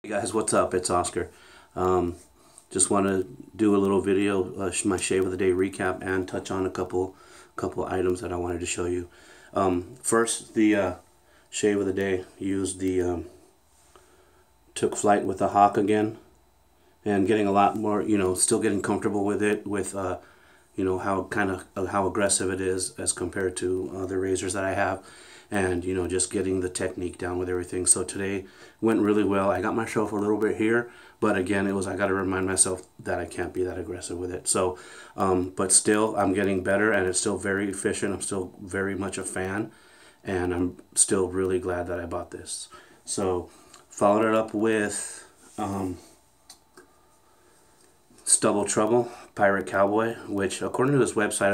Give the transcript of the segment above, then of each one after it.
Hey guys, what's up? It's Oscar. Just want to do a little video, my shave of the day recap, and touch on a couple items that I wanted to show you. First, the shave of the day. Used the took flight with the Hawk again, and getting a lot more. Still getting comfortable with it. With how aggressive it is as compared to other razors that I have. And just getting the technique down with everything. So today went really well. I got myself a little bit here, but again, I got to remind myself that I can't be that aggressive with it. So but still I'm getting better, and it's still very efficient. I'm still very much a fan, and I'm still really glad that I bought this. So followed it up with Stubble Trubble Pirate Cowboy, which according to his website,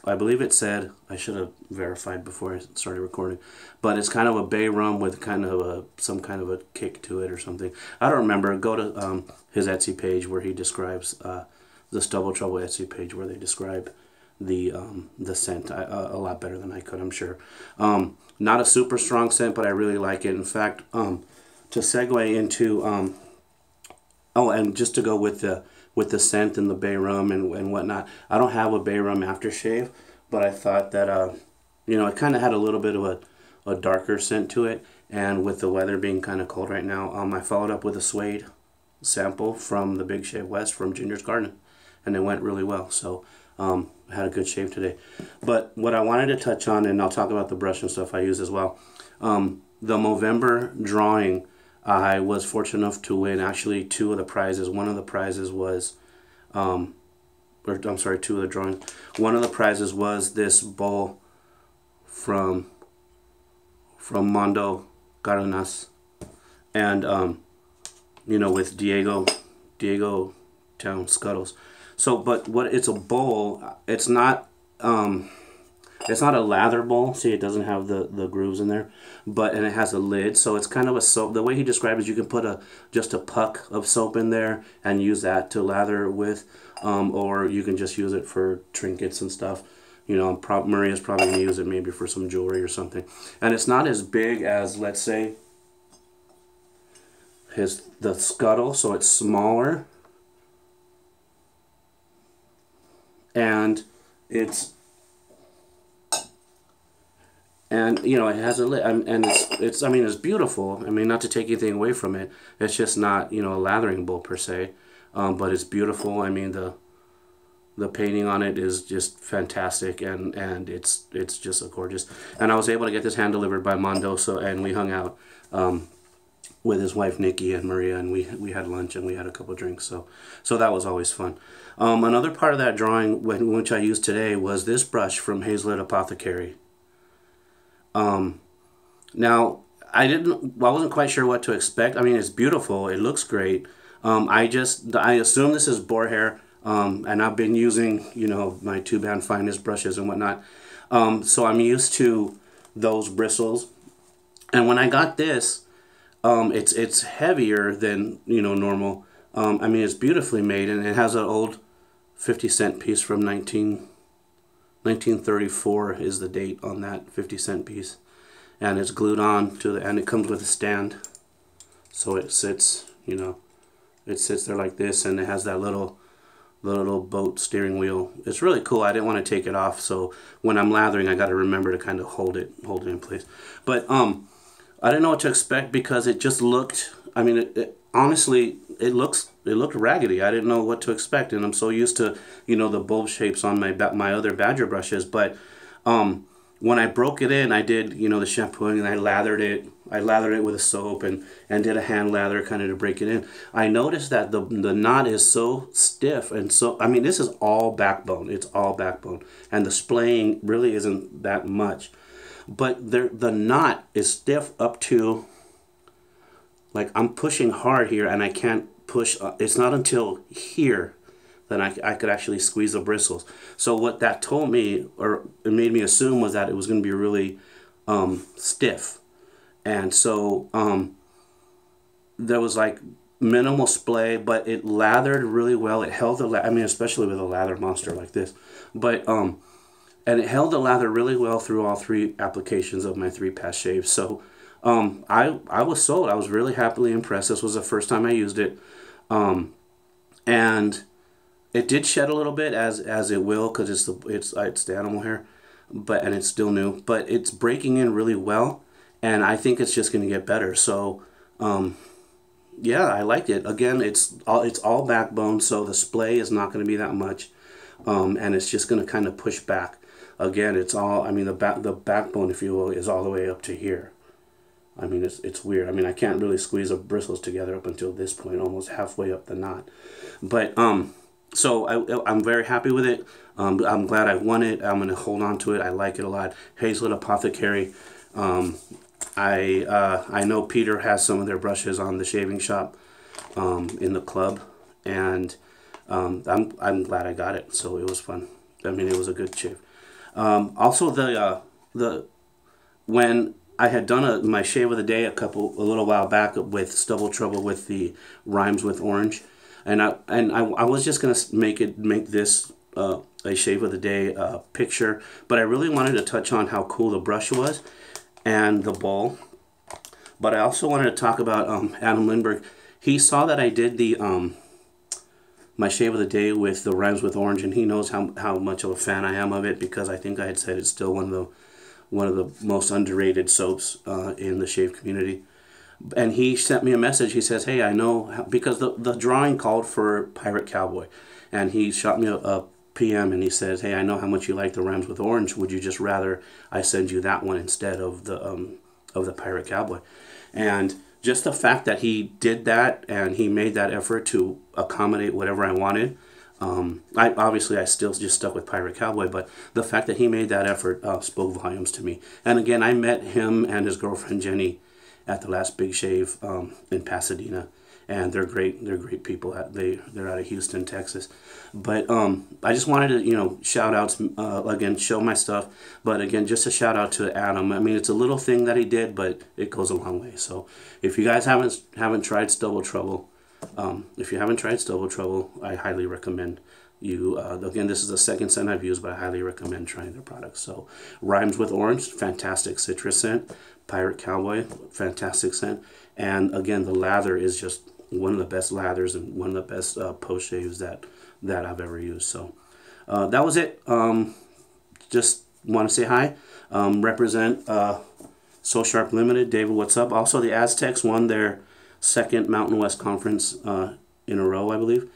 I believe it said, I should have verified before I started recording, but it's kind of a bay rum with kind of some kind of a kick to it or something. I don't remember. Go to his Etsy page where he describes the Stubble Trouble Etsy page where they describe the scent a lot better than I could, I'm sure. Not a super strong scent, but I really like it. In fact, to segue into and just to go with the scent and the bay rum and whatnot, I don't have a bay rum aftershave, but I thought that it kind of had a little bit of a darker scent to it, and with the weather being kind of cold right now, I followed up with a Suede sample from the Big Shave West from Ginger's Garden, and it went really well. So I had a good shave today. But what I wanted to touch on, and I'll talk about the brush and stuff I use as well, the Movember drawing, I was fortunate enough to win actually two of the prizes. One of the prizes was, two of the drawings. One of the prizes was this bowl from Mondo Cárdenas, and with Diego Town Scuttles. So, but it's a bowl. It's not a lather bowl. See, it doesn't have the grooves in there, and it has a lid, so it's kind of a soap. The way he described it, you can put just a puck of soap in there and use that to lather with, or you can just use it for trinkets and stuff. Maria's probably gonna use it maybe for some jewelry or something. And it's not as big as, let's say, the Scuttle, so it's smaller, and it has a lid, and it's beautiful. I mean, not to take anything away from it, it's just not a lathering bowl per se, but it's beautiful. I mean, the painting on it is just fantastic, and it's just a gorgeous. And I was able to get this hand delivered by Mondo, and we hung out with his wife Nikki and Maria, and we had lunch and we had a couple drinks. So that was always fun. Another part of that drawing, which I used today, was this brush from Hazelet Apothecary. Now I wasn't quite sure what to expect. I mean, it's beautiful. It looks great. I assume this is boar hair, and I've been using, my 2-band finest brushes and whatnot. So I'm used to those bristles. And when I got this, it's heavier than, normal. I mean, it's beautifully made, and it has an old 50-cent piece from 1934 is the date on that 50-cent piece, and it's glued on to and it comes with a stand, so it sits, it sits there like this, and it has that little boat steering wheel. It's really cool. I didn't want to take it off, so when I'm lathering, I got to remember to kind of hold it in place. But I didn't know what to expect, because it just looked, I mean, honestly, it looked raggedy. I didn't know what to expect, and I'm so used to, the bulb shapes on my other Badger brushes. But when I broke it in, I did, the shampooing, and I lathered it with a soap and did a hand lather kind of to break it in. I noticed that the knot is so stiff, and so, I mean, this is all backbone. It's all backbone, and the splaying really isn't that much. But the knot is stiff up to, like, I'm pushing hard here, and I can't push. It's not until here that I could actually squeeze the bristles. So what that told me, or it made me assume, was that it was going to be really stiff. And so there was like minimal splay, but it lathered really well. It held I mean, especially with a lather monster like this. But and it held the lather really well through all 3 applications of my 3-pass shave. So I was sold. I was really happily impressed. This was the first time I used it. And it did shed a little bit, as it will, because it's the animal hair, and it's still new, but it's breaking in really well, and I think it's just going to get better. So yeah, I liked it. Again, it's all backbone, so the splay is not going to be that much, and it's just going to kind of push back. Again, it's all, I mean, the backbone, if you will, is all the way up to here. I mean, it's weird. I mean, I can't really squeeze the bristles together up until this point, almost halfway up the knot. But so I'm very happy with it. I'm glad I won it. I'm gonna hold on to it. I like it a lot. Hazelet Apothecary. I know Peter has some of their brushes on the shaving shop in the club, and I'm glad I got it. So it was fun. I mean, it was a good shave. Also, when I had done my shave of the day a little while back with Stubble Trubble with the rhymes with orange, and I was just gonna make this a shave of the day picture, but I really wanted to touch on how cool the brush was and the bowl. But I also wanted to talk about Adam Lindbergh. He saw that I did the my shave of the day with the rhymes with orange, and he knows how much of a fan I am of it, because I think I had said it's still one of the most underrated soaps in the shave community. And he sent me a message. He says, hey, I know, because the drawing called for Pirate Cowboy, and he shot me a PM, and he says, hey, I know how much you like the rhymes with orange. Would you just rather I send you that one instead of the Pirate Cowboy? And just the fact that he did that, and he made that effort to accommodate whatever I wanted. I still just stuck with Pirate Cowboy, but the fact that he made that effort spoke volumes to me. And again, I met him and his girlfriend Jenny at the last Big Shave in Pasadena, and they're great. They're great people. They're out of Houston, Texas. But I just wanted to shout outs again, show my stuff. But again, just a shout out to Adam. I mean, it's a little thing that he did, but it goes a long way. So if you guys haven't tried Stubble Trouble. If you haven't tried Stubble Trouble, I highly recommend you. Again, this is the second scent I've used, but I highly recommend trying their products. So, Rhymes with Orange, fantastic citrus scent. Pirate Cowboy, fantastic scent. And again, the lather is just one of the best lathers and one of the best post shaves that I've ever used. So, that was it. Just want to say hi. Represent So Sharp Limited. David, what's up? Also, the Aztecs won their second Mountain West Conference in a row, I believe.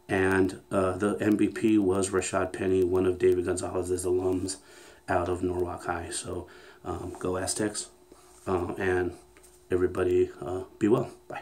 And the MVP was Rashad Penny, one of David Gonzalez's alums out of Norwalk High. So go Aztecs. And everybody be well. Bye.